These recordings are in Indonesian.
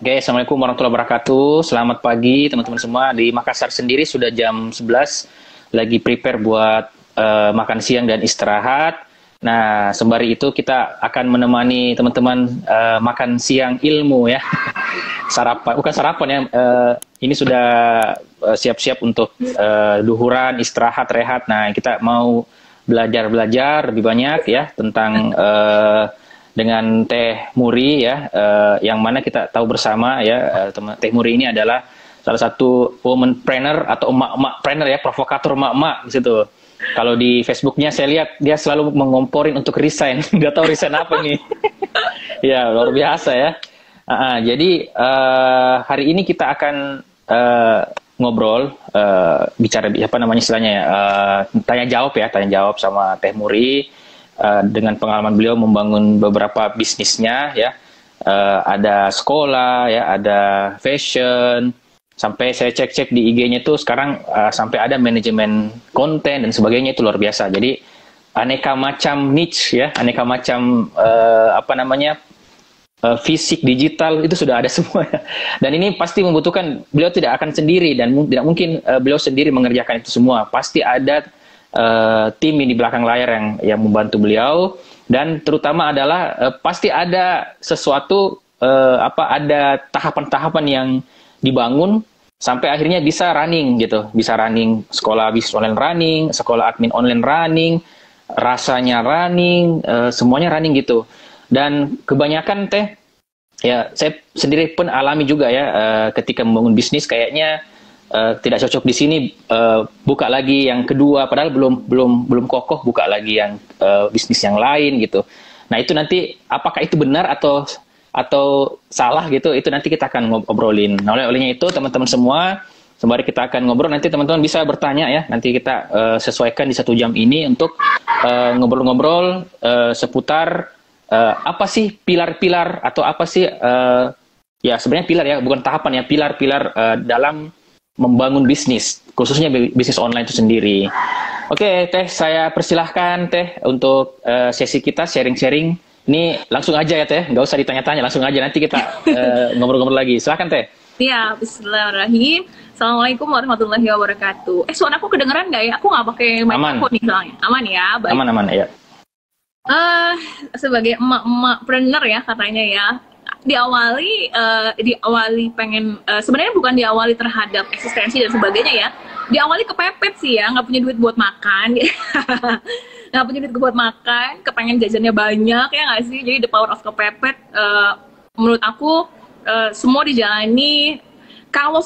Oke, Assalamualaikum warahmatullahi wabarakatuh. Selamat pagi teman-teman semua. Di Makassar sendiri sudah jam 11, lagi prepare buat makan siang dan istirahat. Nah, sembari itu kita akan menemani teman-teman makan siang ilmu ya. Sarapan, bukan sarapan ya. Ini sudah siap-siap untuk duhuran, istirahat, rehat. Nah, kita mau belajar lebih banyak ya tentang dengan Teh Muri ya, yang mana kita tahu bersama ya, Teh Muri ini adalah salah satu womanpreneur atau emak-emak trainer ya, provokator emak-emak di situ. Kalau di Facebooknya saya lihat dia selalu mengomporin untuk resign, nggak tahu resign apa nih. Ya luar biasa ya. Jadi hari ini kita akan ngobrol, bicara apa namanya istilahnya ya, tanya jawab sama Teh Muri. Dengan pengalaman beliau membangun beberapa bisnisnya ya, ada sekolah ya, ada fashion, sampai saya cek di IG-nya itu sekarang sampai ada manajemen konten dan sebagainya, itu luar biasa. Jadi aneka macam niche ya, aneka macam fisik digital itu sudah ada semua ya. Dan ini pasti membutuhkan, beliau tidak akan sendiri dan tidak mungkin beliau sendiri mengerjakan itu semua, pasti ada tim di belakang layar yang membantu beliau, dan terutama adalah pasti ada sesuatu ada tahapan-tahapan yang dibangun sampai akhirnya bisa running gitu, bisa running sekolah bisnis online running, sekolah admin online running, rasanya running, semuanya running gitu. Dan kebanyakan Teh ya, saya sendiri pun alami juga ya, ketika membangun bisnis kayaknya tidak cocok di sini, buka lagi yang kedua, padahal belum kokoh, buka lagi yang bisnis yang lain gitu. Nah itu nanti apakah itu benar atau salah gitu, itu nanti kita akan ngobrolin. Nah olehnya itu teman-teman semua, sembari kita akan ngobrol, nanti teman-teman bisa bertanya ya, nanti kita sesuaikan di 1 jam ini untuk ngobrol-ngobrol seputar apa sih pilar-pilar atau apa sih ya sebenarnya pilar ya, bukan tahapan ya, pilar-pilar dalam membangun bisnis, khususnya bisnis online itu sendiri. Oke, Teh, saya persilahkan Teh untuk sesi kita sharing-sharing. Ini langsung aja ya Teh, nggak usah ditanya-tanya, langsung aja, nanti kita ngobrol-ngobrol lagi. Silahkan Teh. Iya, bismillahirrahmanirrahim. Assalamualaikum warahmatullahi wabarakatuh. Suara aku kedengeran nggak ya? Aku nggak pakai mikrofon nih soalnya. Aman ya? Baik. Aman ya. Sebagai emak-emak planner ya katanya ya, diawali pengen, sebenarnya bukan diawali terhadap eksistensi dan sebagainya ya, diawali kepepet sih ya, nggak punya duit buat makan. Nggak punya duit buat makan, kepengen jajannya banyak ya nggak sih, jadi the power of kepepet. Menurut aku semua dijalani. Kalau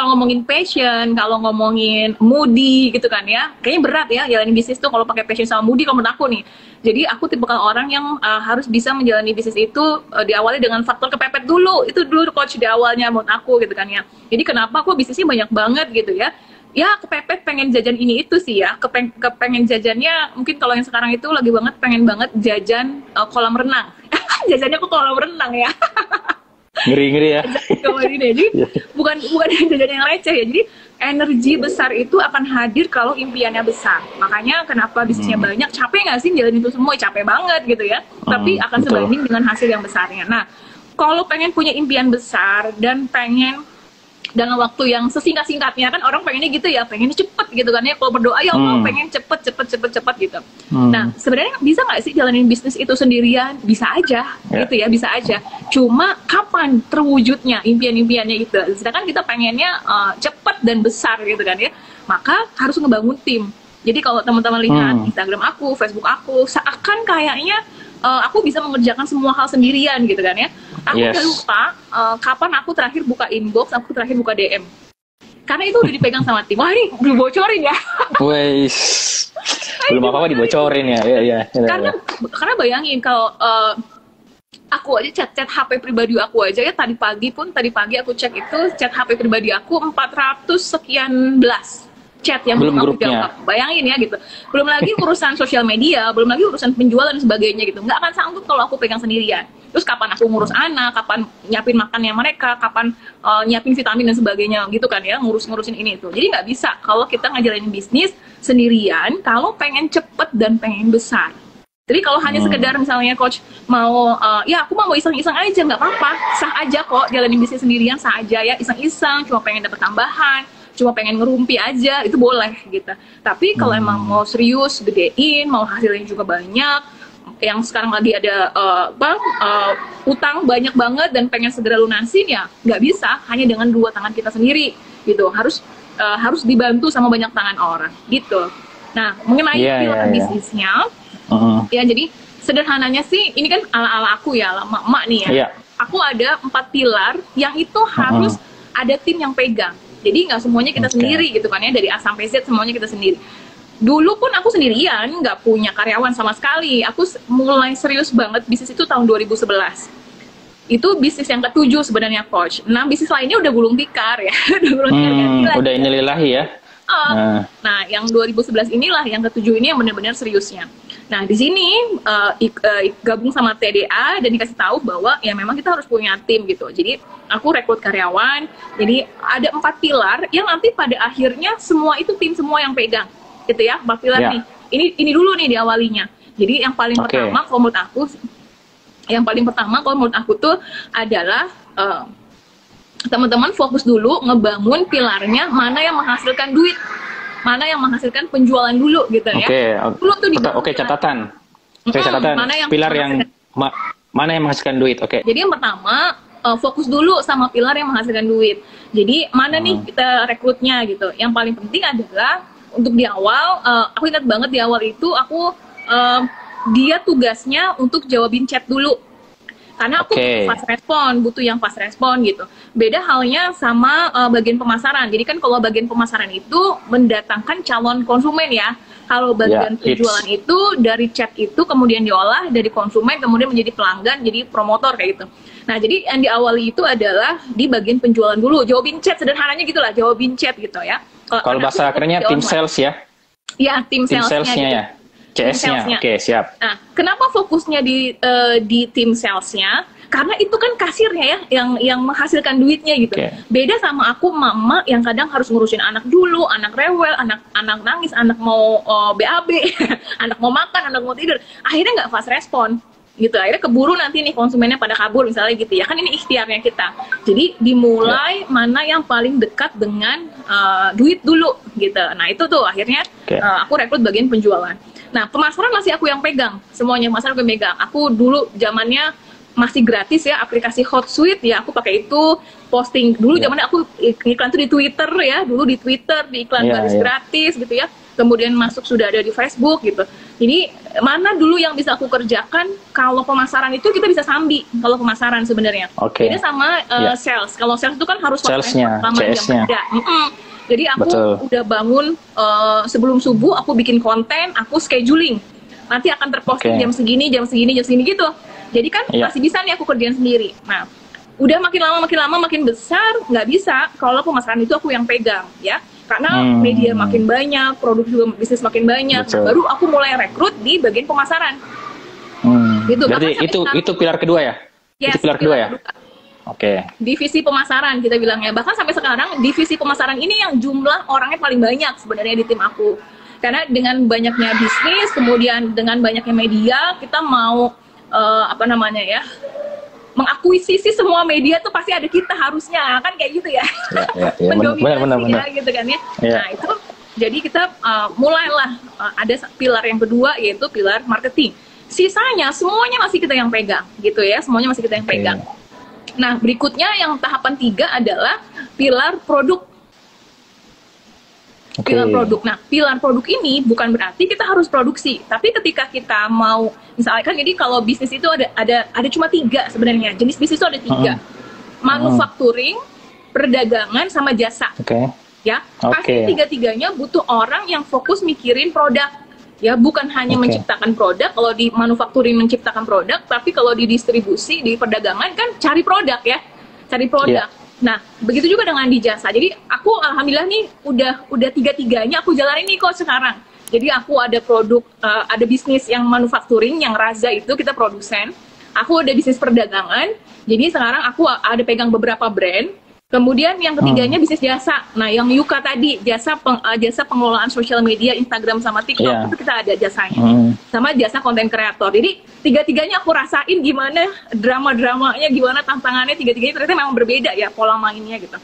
ngomongin passion, kalau ngomongin moody gitu kan ya, kayaknya berat ya jalanin bisnis tuh kalau pakai passion sama moody kalau menurut aku nih. Jadi aku tipikal orang yang harus bisa menjalani bisnis itu diawali dengan faktor kepepet dulu. Itu dulu coach di awalnya menurut aku gitu kan ya. Jadi kenapa aku bisnisnya banyak banget gitu ya. Ya kepepet pengen jajan ini itu sih ya, kepengen jajannya mungkin kalau yang sekarang itu lagi banget pengen banget jajan kolam renang. Jajannya kok kolam renang ya. Ngeri ya. Jadi bukan jajan yang receh ya. Jadi energi besar itu akan hadir kalau impiannya besar. Makanya kenapa bisnisnya banyak, capek nggak sih jalan itu semua? Capek banget gitu ya. Tapi akan sebanding dengan hasil yang besarnya. Nah, kalau pengen punya impian besar dan pengen dalam waktu yang sesingkat-singkatnya, kan orang pengennya gitu ya, pengennya cepet gitu kan ya, kalau berdoa ya Allah pengen cepet gitu. Nah sebenarnya bisa nggak sih jalanin bisnis itu sendirian? Bisa aja gitu ya, bisa aja, cuma kapan terwujudnya impian-impiannya itu? Sedangkan kita pengennya cepet dan besar gitu kan ya, maka harus ngebangun tim. Jadi kalau teman-teman lihat Instagram aku, Facebook aku, seakan kayaknya aku bisa mengerjakan semua hal sendirian gitu kan ya. Aku udah lupa kapan aku terakhir buka inbox, aku terakhir buka DM. Karena itu udah dipegang sama tim. Wah ini dibocorin ya. Wes. Belum apa-apa dibocorin ya. Iya. Karena bayangin kalau aku aja chat HP pribadi aku aja ya, tadi pagi aku cek itu chat HP pribadi aku 400 sekian belas chat yang belum aku jawab. Bayangin ya gitu. Belum lagi urusan sosial media, belum lagi urusan penjualan dan sebagainya gitu. Nggak akan sanggup kalau aku pegang sendirian. Terus kapan aku ngurus anak, kapan nyiapin makannya mereka, kapan nyiapin vitamin dan sebagainya gitu kan ya, ngurusin ini itu. Jadi nggak bisa kalau kita ngejalanin bisnis sendirian kalau pengen cepet dan pengen besar. Jadi kalau hanya sekedar misalnya coach mau, ya aku mau iseng-iseng aja, nggak apa-apa, sah aja kok jalanin bisnis sendirian, sah aja ya, iseng-iseng, cuma pengen dapat tambahan, cuma pengen ngerumpi aja, itu boleh gitu. Tapi kalau emang mau serius, gedein, mau hasilnya juga banyak, yang sekarang lagi ada utang banyak banget dan pengen segera lunasin, ya nggak bisa hanya dengan dua tangan kita sendiri gitu, harus dibantu sama banyak tangan orang gitu. Nah, mengenai pilar bisnisnya, ya jadi sederhananya sih, ini kan ala-ala aku ya, ala emak-emak nih ya. Aku ada 4 pilar yang itu harus ada tim yang pegang. Jadi nggak semuanya kita sendiri gitu kan ya, dari A sampai Z semuanya kita sendiri. Dulu pun aku sendirian, nggak punya karyawan sama sekali. Aku mulai serius banget bisnis itu tahun 2011. Itu bisnis yang ke-7 sebenarnya coach. 6 bisnis lainnya udah gulung tikar ya. Udah innalillahi ya. Nah, yang 2011 inilah yang ke-7 ini yang benar-benar seriusnya. Nah, di sini gabung sama TDA dan dikasih tahu bahwa ya memang kita harus punya tim gitu. Jadi aku rekrut karyawan. Jadi ada 4 pilar yang nanti pada akhirnya semua itu tim semua yang pegang, gitu ya. 4 pilar nih. Ini dulu nih diawalinya. Jadi yang paling pertama kalau menurut aku, tuh adalah teman-teman fokus dulu ngebangun pilarnya mana yang menghasilkan duit, mana yang menghasilkan penjualan dulu gitu ya. Dulu tuh catatan. Pilar yang mana yang menghasilkan duit. Jadi yang pertama fokus dulu sama pilar yang menghasilkan duit. Jadi mana nih kita rekrutnya gitu. Yang paling penting adalah untuk di awal, aku ingat banget di awal itu aku dia tugasnya untuk jawabin chat dulu. Karena aku butuh yang fast respon gitu. Beda halnya sama bagian pemasaran. Jadi kan kalau bagian pemasaran itu mendatangkan calon konsumen ya. Kalau bagian penjualan itu dari chat itu kemudian diolah dari konsumen kemudian menjadi pelanggan, jadi promotor kayak gitu. Nah, jadi yang diawali itu adalah di bagian penjualan dulu, jawabin chat, sederhananya gitulah, jawabin chat gitu ya. Kalau bahasa kerennya tim sales ya? Iya, tim salesnya gitu. Ya. CS-nya, siap. Nah, kenapa fokusnya di tim salesnya? Karena itu kan kasirnya ya, yang menghasilkan duitnya gitu. Beda sama aku, mama yang kadang harus ngurusin anak dulu, anak rewel, anak nangis, anak mau BAB, anak mau makan, anak mau tidur. Akhirnya nggak fast respon gitu. Akhirnya keburu nanti nih konsumennya pada kabur misalnya gitu ya. Kan ini ikhtiarnya kita. Jadi dimulai mana yang paling dekat dengan duit dulu gitu. Nah, itu tuh akhirnya aku rekrut bagian penjualan. Nah, pemasaran masih aku yang pegang, semuanya pemasaran aku yang pegang. Aku dulu zamannya masih gratis ya, aplikasi Hotsuite ya, aku pakai itu, posting. Dulu zamannya aku iklan tuh di Twitter ya, dulu di Twitter, di iklan baris gratis gitu ya. Kemudian masuk sudah ada di Facebook gitu. Jadi, mana dulu yang bisa aku kerjakan, kalau pemasaran itu kita bisa sambi, kalau pemasaran sebenarnya. Beda sama sales. Kalau sales itu kan harus salesnya, CS-nya. Jadi aku udah bangun sebelum subuh, aku bikin konten, aku scheduling. Nanti akan terposting jam segini gitu. Jadi kan masih bisa nih aku kerjain sendiri. Nah, udah makin lama makin besar, nggak bisa kalau pemasaran itu aku yang pegang ya. Karena media makin banyak, produk juga bisnis makin banyak. Nah, baru aku mulai rekrut di bagian pemasaran. Gitu. Jadi itu pilar kedua ya? Yes, itu pilar kedua ya? Divisi pemasaran kita bilangnya. Bahkan sampai sekarang divisi pemasaran ini yang jumlah orangnya paling banyak sebenarnya di tim aku. Karena dengan banyaknya bisnis, kemudian dengan banyaknya media, kita mau mengakuisisi semua media tuh pasti ada kita harusnya, kan kayak gitu ya. Mendominasi gitu kan ya. Nah, itu jadi kita mulailah ada pilar yang kedua yaitu pilar marketing. Sisanya semuanya masih kita yang pegang gitu ya, semuanya masih kita yang pegang. Nah, berikutnya yang tahapan 3 adalah pilar produk. Pilar produk. Nah, pilar produk ini bukan berarti kita harus produksi, tapi ketika kita mau, misalkan jadi kalau bisnis itu ada cuma 3 sebenarnya. Jenis bisnis itu ada 3. Manufacturing, perdagangan, sama jasa. Ya, pasti 3-tiganya butuh orang yang fokus mikirin produk. Ya, bukan hanya menciptakan produk. Kalau di manufacturing menciptakan produk, tapi kalau di distribusi, di perdagangan kan cari produk ya, cari produk. Nah, begitu juga dengan di jasa. Jadi aku alhamdulillah nih udah 3-tiganya aku jalanin nih kok sekarang. Jadi aku ada produk, ada bisnis yang manufacturing, yang Raza itu kita produsen. Aku ada bisnis perdagangan. Jadi sekarang aku ada pegang beberapa brand. Kemudian yang ketiganya bisnis jasa. Nah, yang Yuka tadi, jasa pengelolaan sosial media, Instagram sama TikTok, itu kita ada jasanya. Sama jasa konten kreator. Jadi tiga-tiganya aku rasain gimana drama-dramanya, gimana tantangannya, tiga-tiganya ternyata memang berbeda ya pola mainnya gitu.